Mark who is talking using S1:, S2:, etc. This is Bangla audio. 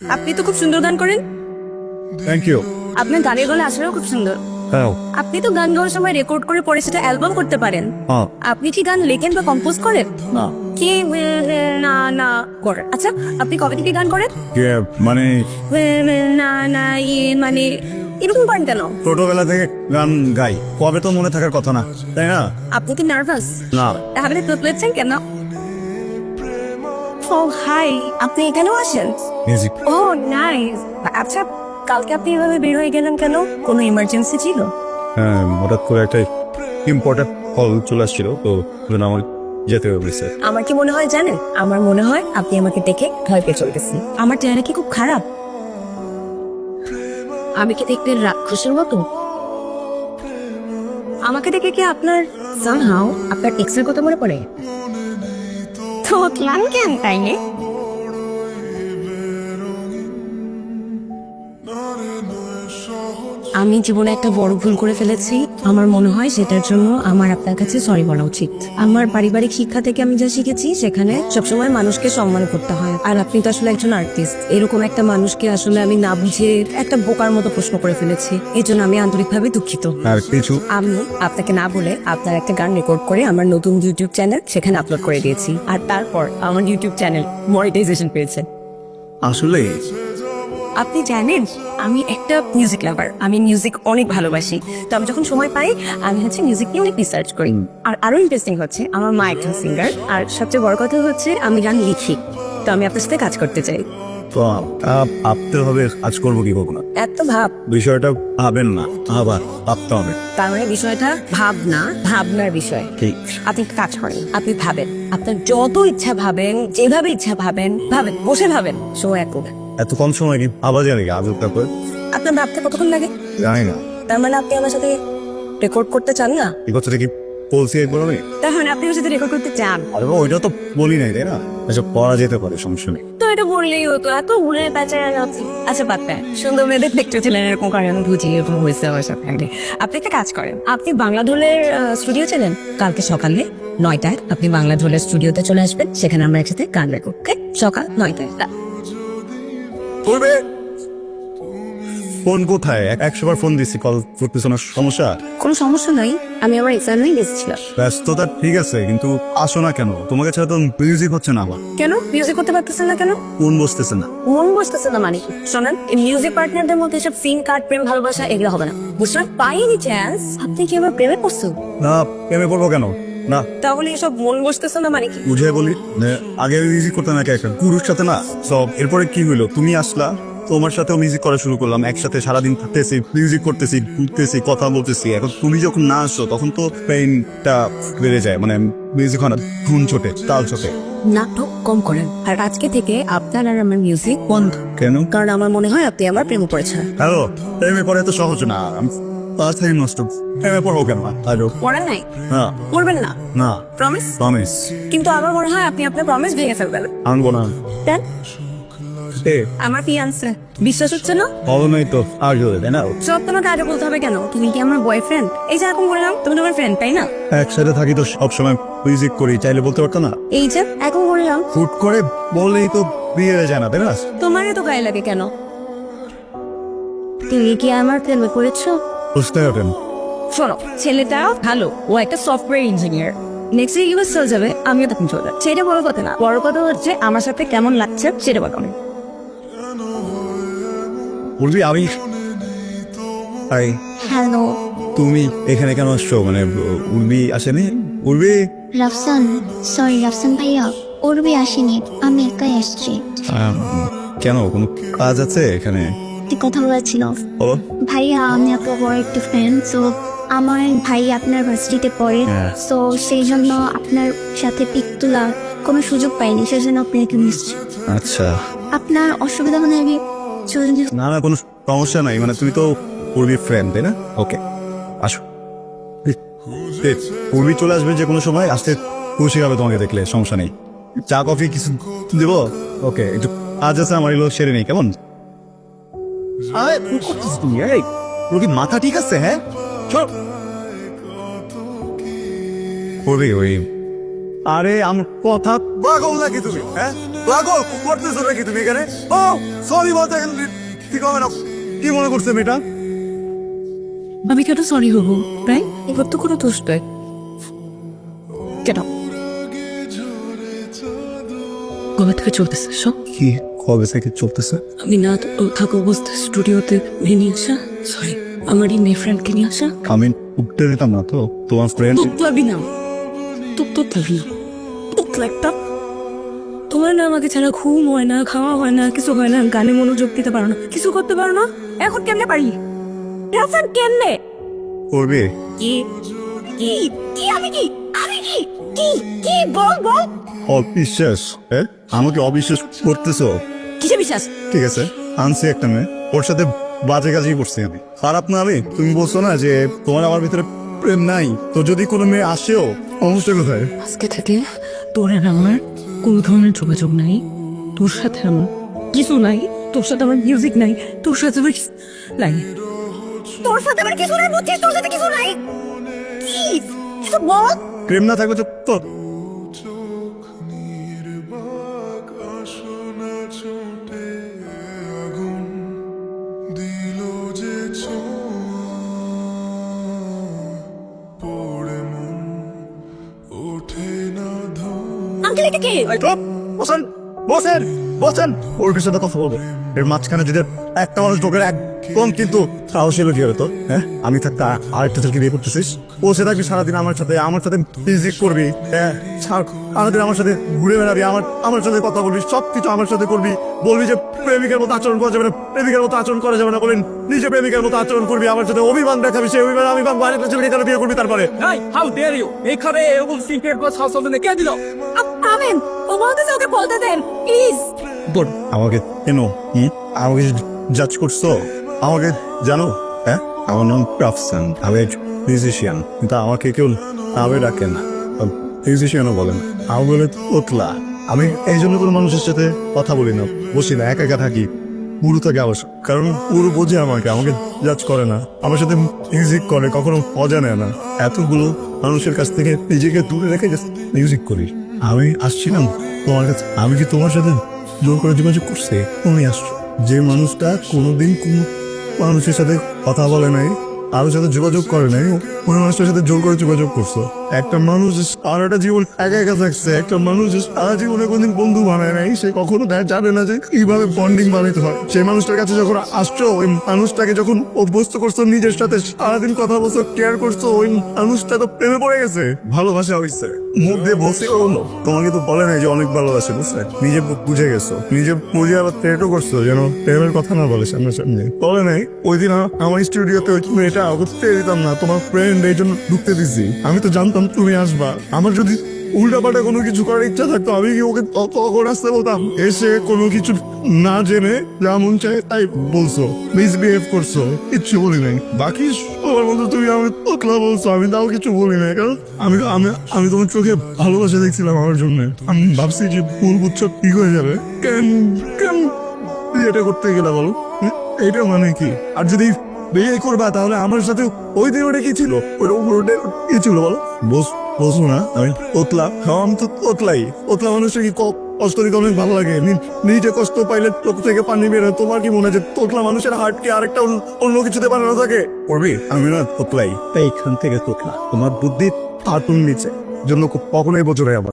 S1: আপনি তো খুব সুন্দর গান করেন।
S2: Thank you.
S1: আপনার গানের গলা আসলেও খুব সুন্দর।
S2: হ্যাঁ।
S1: আপনি তো গান গাওয়ার সময় রেকর্ড করে পরে সেটা অ্যালবাম করতে পারেন।
S2: হ্যাঁ।
S1: আপনি কি গান লেখেন বা কম্পোজ করেন?
S2: না।
S1: কি না না করেন? আচ্ছা, আপনি কবে থেকে গান করেন?
S2: মানে
S1: না না মানে এরকম করেন কেন?
S2: ছোটবেলা থেকে গান গাই, কবে তো মনে থাকার কথা না, তাই না?
S1: আপনি কি নার্ভাস?
S2: না।
S1: তাহলে তোতলেছেন কেন? ও হাই, আপনি এখানেও আসেন?
S2: মিউজিক।
S1: ও নাইস। আচ্ছা, কালকে আপনি এভাবে বের হয়ে গেলেন কেন? কোনো ইমার্জেন্সি ছিল?
S2: হ্যাঁ, হঠাৎ করে একটা ইম্পর্টেন্ট কল চলে আসছিল, তো আমার যেতে হবে স্যার।
S1: আমার কি মনে হয় জানেন? আমার মনে হয় আপনি আমাকে দেখে ভয় পেয়ে চলতেছেন। আমার চেহারা কি খুব খারাপ? আমি কি দেখতে রাক্ষসের মতো? আমাকে দেখে কি আপনার সামহাও আপনার এক্সের কথা মনে পড়ে? থোতলাম কেন তাইলে? আমি জীবনে একটা বড় ভুল করে ফেলেছি। আমার মনে হয় সেটার জন্য আমার আপনার কাছে সরি বলা উচিত। আমার পারিবারিক শিক্ষা থেকে আমি যা শিখেছি সেখানে সবসময় মানুষকে সম্মান করতে হয়। আর আপনি তো আসলে একজন আর্টিস্ট। এরকম একটা মানুষকে আসলে আমি না বুঝে একটা বোকার মতো প্রশ্ন করে ফেলেছি। এই জন্য আমি আন্তরিকভাবে দুঃখিত।
S2: আর কিছু
S1: আমি আপনাকে না বলে আপনার একটা গান রেকর্ড করে আমার নতুন ইউটিউব চ্যানেল সেখানে আপলোড করে দিয়েছি। আর তারপর আমার ইউটিউব চ্যানেল মনিটাইজেশন পেয়েছে।
S2: আসলে
S1: আপনি জানেন আমি একটা মিউজিক লাভার। আমি মিউজিক অনেক ভালোবাসি। তো আমি যখন সময় পাই আমি মিউজিক নিয়ে অনেক রিসার্চ করি। আর আরো ইন্টারেস্টিং হচ্ছে আমার মা একজন সিঙ্গার। আর সবচেয়ে বড় কথা হচ্ছে আমি গান লিখি। তো আমি আপনার সাথে কাজ করতে চাই।
S2: তো ভাবতে হবে কাজ করবো কি করবো না।
S1: এত ভাব?
S2: বিষয়টা ভাবেন না, আবার ভাবতে হবে।
S1: তার মানে বিষয়টা ভাবনা, ভাবনার বিষয়।
S2: ঠিক।
S1: আপনি কাজ করেন, আপনি ভাবেন, আপনার যত ইচ্ছা ভাবেন, যেভাবে ইচ্ছা ভাবেন, বসে ভাবেন, সময় এক করবেন।
S2: এত কম সময় কি ভাবা যায় নাকি আজব ব্যাপার?
S1: আপনার ভাবতে কতক্ষণ লাগে?
S2: জানি না।
S1: তার মানে আপনি আমার সাথে রেকর্ড করতে চান না?
S2: এই কথাটা কি বলছি একবার আমি?
S1: তার মানে আপনি আমার সাথে রেকর্ড করতে চান?
S2: আরে বাবা, ওইটা তো বলি নাই, তাই না? আচ্ছা, পড়া যেতে পারে, সমস্যা নেই।
S1: তো এটা বললেই হতো, এত ঘুরে পেঁচায় যাচ্ছে। আচ্ছা বাদ দেন, সুন্দর মেয়েদের দেখতে ছিলেন এরকম কারণ বুঝি এরকম হয়েছে আমার সাথে। আপনি একটা কাজ করেন, আপনি বাংলা ঢোলের স্টুডিও ছিলেন কালকে সকালে 9টায় আপনি বাংলা ঢোলের স্টুডিওতে চলে আসবেন। সেখানে আমরা একসাথে গান রেকর্ড, সকাল 9টায়।
S2: করবে। ফোন কোথায়? 100 বার ফোন দিচ্ছি, কল করতেছ না, সমস্যা?
S1: কোনো সমস্যা নাই, আমি আমার এক্সামে গেছিলাম।
S2: ব্যস্ততা ঠিক আছে, কিন্তু আসো না কেন? তোমাকে ছাড়া তো মিউজিক হচ্ছে না আমার।
S1: কেন মিউজিক করতে পারতেছেন না কেন?
S2: ফোন বসতেছে না।
S1: মন বসতেছে না মানে কি? শোনেন, এই মিউজিক পার্টনারদের মধ্যে সব সিন কার্ড, প্রেম ভালোবাসা এগুলো হবে না, বুঝলেন? পাইনি চান্স। আপনি কি আমার প্রেমে পড়ছেন?
S2: না, প্রেমে পড়বো কেন? না।
S1: তাহলে এসব মন বসতেছে না মানে কি?
S2: বুঝে বলি, আগে মিউজিক করতে নাকি একটা গুরুর সাথে না সব। এরপরে কি হইলো, তুমি আসলা, তোমার সাথেও মিউজিক করা শুরু করলাম। একসাথে সারাদিন থাকতেছি, মিউজিক করতেছি, ঘুরতেছি, কথা বলতেছি। এখন তুমি যখন না আসো তখন তো পেইনটা বেড়ে যায়, মানে মিউজিক হয় না, ধুন ছোটে, তাল ছোটে।
S1: নাটক কম করেন। আর আজকে থেকে আপনার আর আমার মিউজিক বন্ধ।
S2: কেন?
S1: কারণ আমার মনে হয় আপনি আমার প্রেমে পড়েছেন।
S2: হ্যালো, প্রেমে পড়ে এত সহজ না। পাঁচটাই নষ্ট। প্রেমে পড়বো কেন? হ্যালো।
S1: পড়েন নাই?
S2: না।
S1: পড়বেন না?
S2: না।
S1: প্রমিস?
S2: প্রমিস।
S1: কিন্তু আমার মনে হয় আপনি আপনার প্রমিস ভেঙে ফেলবেন।
S2: আনবো না।
S1: দেন
S2: এ
S1: আমার ফিয়ান্সে। বিশ্বাস হচ্ছে না?
S2: হবে নাই তো আর হবে, তাই না?
S1: সব তোমাকে আগে বলতে হবে কেন? তুমি কি আমার বয়ফ্রেন্ড? এই যে এখন বললাম তুমি তো আমার ফ্রেন্ড, তাই না?
S2: একসাথে থাকি তো সবসময় মিউজিক করি, চাইলে বলতে পারতো না?
S1: এই যে এখন বললাম।
S2: হুট করে বললেই তো বিয়ে হয়ে যায় না, তাই না?
S1: তোমারই তো গায়ে লাগে কেন? তুমি কি আমার প্রেমে পড়েছো?
S2: বুঝতে পারেন।
S1: শোনো, ছেলেটা ভালো, ও একটা সফটওয়্যার ইঞ্জিনিয়ার। নেক্সট ইউএস চলে যাবে, আমিও তখন চলে যাবো। সেটা বড় কথা না, বড় কথা হচ্ছে আমার সাথে কেমন লাগছে সেটা বলো।
S2: বলবি আমি। হাই।
S3: হ্যালো
S2: তুমি এখানে কেন আসছো? মানে উর্বি আসেনি? উর্বি।
S3: রাফসান, সরি রাফসান ভাইয়া, উর্বি আসেনি, আমি একাই আসছি।
S2: কেন, কোনো কাজ আছে এখানে?
S3: একটি কথা বলেছিল
S2: ও
S3: ভাইয়া, আমি আপনার বড় একটি ফ্রেন্ড। সো আমার ভাই আপনার ভার্সিটিতে পড়ে,
S2: হ্যাঁ।
S3: সো সেই জন্য আপনার সাথে পিক তোলার কোনো সুযোগ পাইনি, সেই জন্য আপনি এখানে এসেছি।
S2: আচ্ছা।
S3: আপনার অসুবিধা মানে আমি চলে যেতে-
S2: না না, কোনো সমস্যা নাই। মানে তুমি তো উর্বির ফ্রেন্ড, তাই না? ওকে, আসো। উর্বি চলে আসবে যে কোনো সময়, আসতে খুশি হবে তোমাকে দেখলে, সমস্যা নেই। চা কফি কিছু দেব? ওকে, একটু আজ আছে আমার, এগুলো সেরে নেই, কেমন? আরে কি করছিস তুমি? এই তোর কি মাথা ঠিক আছে? হ্যাঁ, চল। উর্বি, ওই আরে আমার কথা পাগল নাকি তুমি? হ্যাঁ, লাগো করতেছো নাকি তুমি এখানে? ও সরি বলতে ঠিক হবে না। কি মনে করছে মেয়েটা?
S1: আমি কেন সরি হবো, রাই? এবার তো কোনো দোষ নয়। কেন কবে থেকে চলতেছে সব?
S2: কি কবে থেকে চলতেছে?
S1: আমি না থাকা অবস্থায় স্টুডিওতে মেয়ে নিয়ে আসা, সরি আমার এই মেয়ে ফ্রেন্ডকে নিয়ে আসা।
S2: আমি উঠতে দিতাম না তো তোমার ফ্রেন্ড।
S1: তুতলাবি না, তুতলাবি না, তুতলা। তোমার না আমাকে ছাড়া ঘুম হয় না, খাওয়া হয় না, কিছু হয় না, গানে মনোযোগ দিতে পারো না, কিছু করতে পারো না। এখন কেমনে পারি? রাফান কেমনে?
S2: করবে
S1: কি কি কি আমি কি আমি কি কি কি বল বল।
S2: অবিশ্বাস? আমাকে অবিশ্বাস করতেছো?
S1: কিসে বিশ্বাস?
S2: ঠিক আছে, আনছি একটা মেয়ে, ওর সাথে বাজে কাজই করছি আমি। খারাপ না আমি? তুমি বলছো না যে তোমার আমার ভিতরে প্রেম নাই, তো যদি কোনো মেয়ে আসেও সমস্যা কোথায়?
S1: আজকে থেকে তোর আর আমার কোনো ধরনের যোগাযোগ নাই। তোর সাথে আমার কিছু নাই, তোর সাথে আমার মিউজিক নাই, তোর সাথে আমার নাই, তোর সাথে আমার কিছু নাই, বুঝছিস? তোর সাথে কিছু নাই। কি কিছু বল।
S2: প্রেম না থাকবে তো
S1: আঙ্কেল এটা কে?
S2: চুপ, বসেন বসেন বসেন। ওর সাথে কথা বলবো, এর মাঝখানে যদি একটা মানুষ ঢোকে একদম কিন্তু সাহসী লোক হবে তো। হ্যাঁ, আমি থাকতে আরেকটা ছেলেকে বিয়ে করতেছিস, ও সে থাকবি সারাদিন আমার সাথে মিউজিক করবি, হ্যাঁ সারাদিন আমার সাথে ঘুরে বেড়াবি, আমার সাথে কথা বলবি, সবকিছু আমার সাথে করবি, বলবি যে প্রেমিকের মতো আচরণ করা যাবে না, প্রেমিকের মতো আচরণ করা যাবে না, বলেন নিজে প্রেমিকের মতো আচরণ করবি, আমার সাথে অভিমান দেখাবি, সেই অভিমান আমি আরেকটা ছেলেকে কেন বিয়ে করবি? তারপরে
S4: হাউ ডেয়ার ইউ এখানে এরকম সিক্রেট ক্লাস হাউস ওপেনে কে দিল?
S1: আমেন ও বলতেছে ওকে বলতে দেন প্লিজ।
S2: বল আমাকে কেন আমাকে জাজ করছো? আমাকে জানো? হ্যাঁ, আমার নাম রাফসান, আমি মিউজিশিয়ান, কিন্তু আমাকে কেউ নামে ডাকে না, মিউজিশিয়ানও বলেন, আমি বলে তোতলা। আমি এই জন্য কোনো মানুষের সাথে কথা বলি না, বসি না, একা একা থাকি। পুরো থাকে আবশ্যক, কারণ পুরো বোঝে আমাকে জাজ করে না, আমার সাথে মিউজিক করে, কখনো মজা নেয় না। এতগুলো মানুষের কাছ থেকে নিজেকে দূরে রেখে মিউজিক করি। আমি আসছিলাম তোমার কাছে, আমি কি তোমার সাথে জোর করে যোগাযোগ করছে? তুমি আসছো, যে মানুষটা কোনোদিন কোনো মানুষের সাথে কথা বলে নাই, কারোর সাথে যোগাযোগ করে নাই, ওই মানুষটার সাথে জোর করে যোগাযোগ করছো। একটা মানুষ সারাটা জীবন একা একা থাকছে, একটা মানুষ সারা জীবনে কোনদিন বন্ধু বানায় নাই, সে কখনো জানে না যে কিভাবে বন্ডিং বানাইতে হয়। সেই মানুষটার কাছে যখন আসছো, ওই মানুষটাকে যখন অভ্যস্ত করছো, নিজের সাথে সারাদিন কথা বলছো, কেয়ার করছো, ওই মানুষটা তো প্রেমে পড়ে গেছে, ভালোবাসা হয়েছে। মুখ দিয়ে বসে হলো, তোমাকে তো বলে নাই যে অনেক ভালোবাসে, বুঝছে? নিজে বুঝে গেছো, নিজে বুঝে আবার ট্রেটও করছো যেন প্রেমের কথা না বলে সামনে বলে নাই। ওই দিন আমার স্টুডিওতে ওই মেয়েটা ওকে দিতাম না, তোমার ফ্রেন্ড এই জন্য ঢুকতে দিছি। আমি তো জানতাম তুমি আসবা, আমার যদি উল্টাপাল্টা কোনো কিছু করার ইচ্ছা থাকতো আমি কি ওকে তখন আসতে বলতাম? এসে কোনো কিছু না জেনে যা মন চায় তাই বলছো, মিসবিহেভ করছো, কিচ্ছু বলি নাই। বাকি সবার মতো তুমি আমি তোতলা বলছো, আমি তাও কিছু বলি নাই, কারণ আমি আমি আমি তোমার চোখে ভালোবাসা দেখছিলাম আমার জন্য। আমি ভাবছি যে ভুল বুঝছো ঠিক হয়ে যাবে। কেন কেন এটা করতে গেলে বলো? এটা মানে কি? আর যদি বিয়ে করবা তাহলে আমার সাথে ওই দিন ওটা কি ছিল, কি ছিল বলো? বসো না, আমি তোতলা, আমি তো তোতলাই। তোতলা মানুষের কি কষ্ট দিতে অনেক ভালো লাগে, নিজে কষ্ট পাইলে চোখ থেকে পানি বেরোয়। তোমার কি মনে হয় যে তোতলা মানুষের হার্টকে আরেকটা অন্য কিছুতে বানানো থাকে? করবি? আমি না তোতলাই, তাই এখান থেকে তোতলা। তোমার বুদ্ধি তার নিচে জন্য কখনোই বছরে আমার